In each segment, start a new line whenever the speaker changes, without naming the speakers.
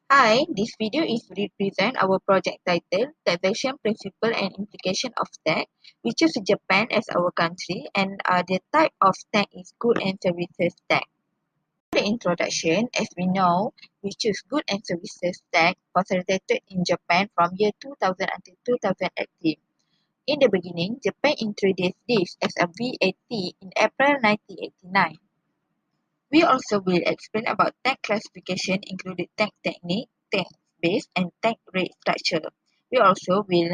Hi, this video is represent our project title Taxation Principle and Implication of Tax. We choose Japan as our country and the type of tax is good and services tax. For the introduction, as we know, we choose good and services tax consolidated in Japan from year 2000 until 2018. In the beginning, Japan introduced this as a VAT in April 1989. We also will explain about tax classification including tax technique, tax base, and tax rate structure. We also will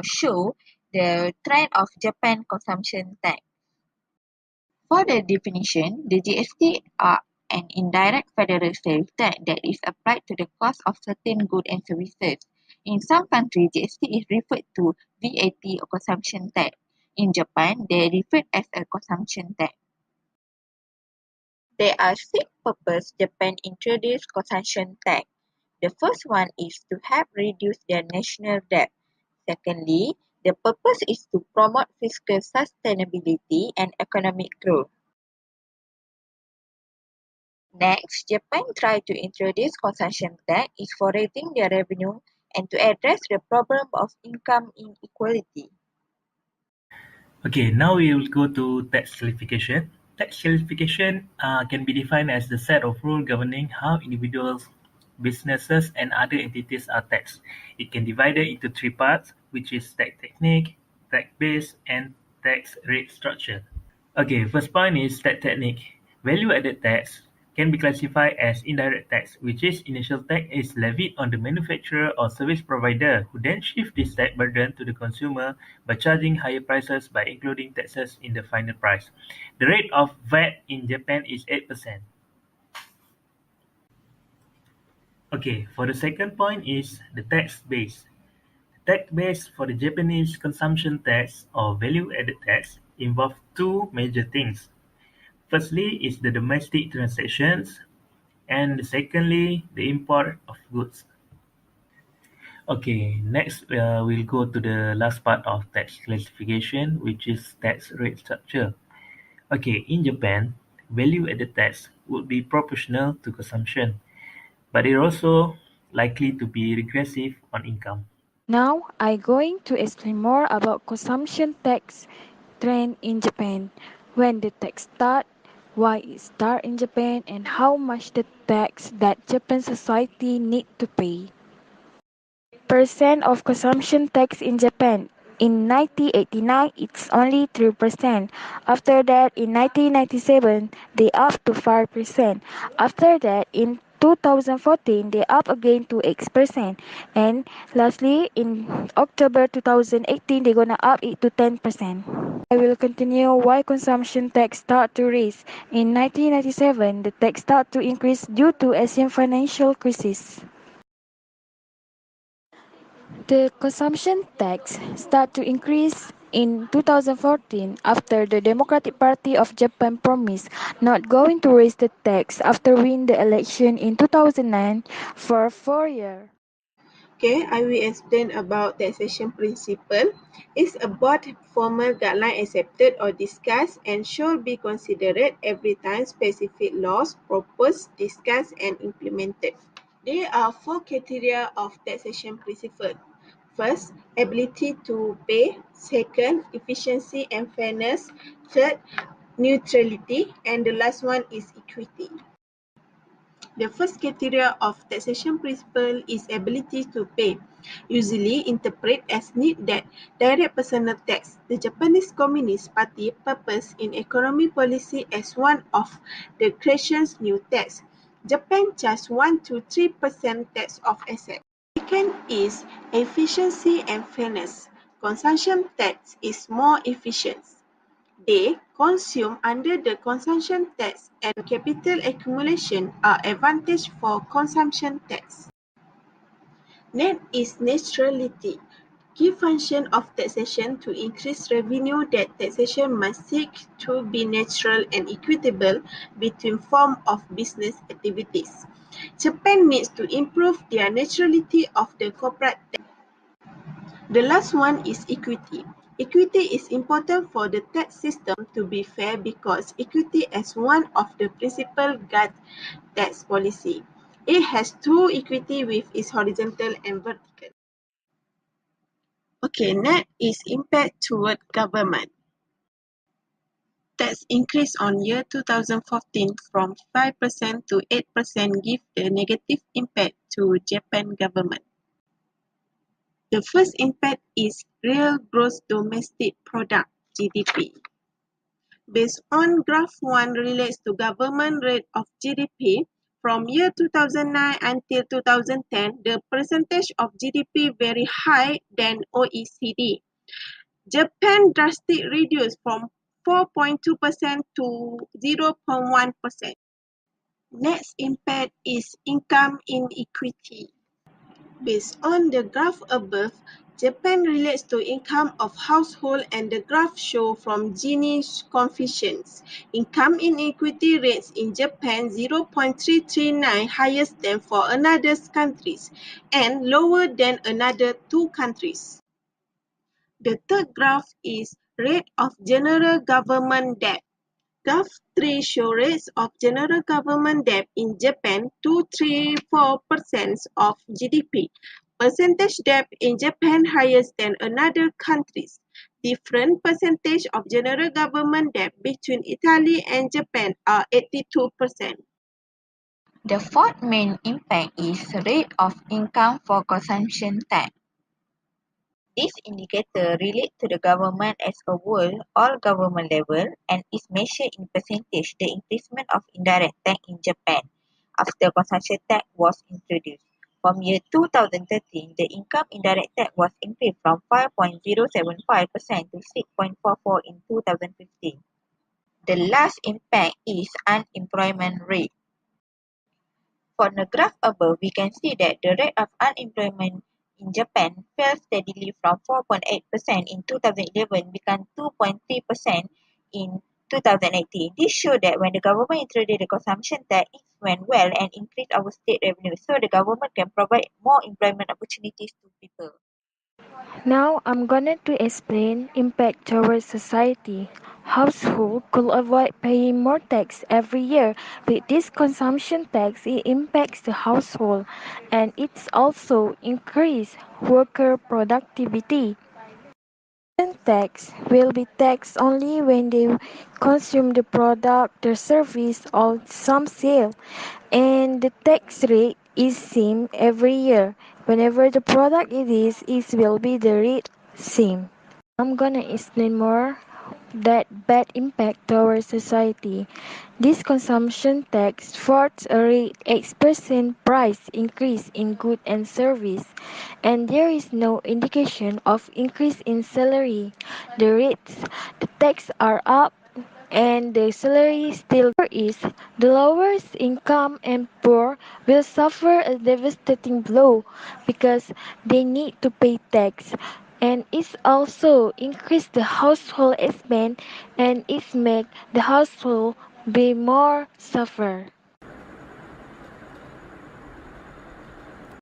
show the trend of Japan consumption tax. For the definition, the GST are an indirect federal sales tax that is applied to the cost of certain goods and services. In some countries, GST is referred to VAT or consumption tax. In Japan, they are referred as a consumption tax. There are six purposes Japan introduced consumption tax. The first one is to help reduce their national debt. Secondly, the purpose is to promote fiscal sustainability and economic growth. Next, Japan tried to introduce consumption tax is for raising their revenue and to address the problem of income inequality.
Okay, now we will go to tax classification. Tax classification can be defined as the set of rules governing how individuals, businesses, and other entities are taxed. It can be divided into three parts, which is tax technique, tax base, and tax rate structure. Okay, first point is tax technique. Value-added tax can be classified as indirect tax, which is initial tax is levied on the manufacturer or service provider, who then shift this tax burden to the consumer by charging higher prices by including taxes in the final price. The rate of VAT in Japan is 8%. Okay, for the second point is the tax base. The tax base for the Japanese consumption tax or value-added tax involve two major things. Firstly is the domestic transactions, and secondly, the import of goods. Okay, next we'll go to the last part of tax classification, which is tax rate structure. Okay, in Japan, value-added tax would be proportional to consumption, but it also likely to be regressive on income.
Now I'm going to explain more about consumption tax trend in Japan, when the tax start, why it start in Japan, and how much the tax that Japan society need to pay. Percent of consumption tax in Japan. In 1989, it's only 3%. After that, in 1997, they up to 5%. After that, in 2014, they up again to 8%. And lastly, in October 2018, they're gonna up it to 10%. I will continue why consumption tax start to rise. In 1997, the tax start to increase due to Asian financial crisis. The consumption tax started to increase in 2014 after the Democratic Party of Japan promised not going to raise the tax after winning the election in 2009 for 4 years.
Okay, I will explain about taxation principle. It's a board formal guideline accepted or discussed and should be considered every time specific laws proposed, discussed, and implemented. There are four criteria of taxation principle. First, ability to pay. Second, efficiency and fairness. Third, neutrality. And the last one is equity. The first criteria of taxation principle is ability to pay, usually interpreted as need that direct personal tax. The Japanese Communist Party purpose in economy policy as one of the creation's new tax. Japan charges 1 to 3% tax of assets. Second is efficiency and fairness. Consumption tax is more efficient. They consume under the consumption tax and capital accumulation are advantages for consumption tax. Next is neutrality. Key function of taxation to increase revenue that taxation must seek to be natural and equitable between forms of business activities. Japan needs to improve their neutrality of the corporate tax. The last one is equity. Equity is important for the tax system to be fair because equity is one of the principal guide tax policy. It has two equity with its horizontal and vertical. Okay, next is impact toward government. Tax increase on year 2014 from 5% to 8% give the negative impact to Japan government. The first impact is real gross domestic product (GDP). Based on graph 1 relates to government rate of GDP from year 2009 until 2010, the percentage of GDP very high than OECD. Japan drastic reduced from 4.2% to 0.1%. Next impact is income inequity. Based on the graph above, Japan relates to income of household and the graph show from Gini's coefficients. Income inequity rates in Japan 0.339 highest than for another countries and lower than another two countries. The third graph is rate of general government debt. Graph 3 shows rates of general government debt in Japan 234% of GDP. Percentage debt in Japan higher than another countries. Different percentage of general government debt between Italy and Japan are 82%.
The fourth main impact is rate of income for consumption tax. This indicator relates to the government as a whole, all government level, and is measured in percentage the increasement of indirect tax in Japan after consumption tax was introduced. From year 2013, the income indirect tax was increased from 5.075% to 6.44% in 2015. The last impact is unemployment rate. From the graph above, we can see that the rate of unemployment in Japan fell steadily from 4.8% in 2011 became 2.3% in 2018. This shows that when the government introduced the consumption tax, it went well and increased our state revenue, so the government can provide more employment opportunities to people.
Now I'm going to explain impact towards society. Household could avoid paying more tax every year. With this consumption tax, it impacts the household and it's also increase worker productivity. Tax will be taxed only when they consume the product, the service, or some sale, and the tax rate is same every year. Whenever the product it will be the rate same. I'm gonna explain more that bad impact towards society. This consumption tax forced a rate 8% price increase in goods and service, and there is no indication of increase in salary. The rates, the tax are up and the salary still is, the lowest income and poor will suffer a devastating blow because they need to pay tax, and it also increase the household expense and it make the household be more suffer.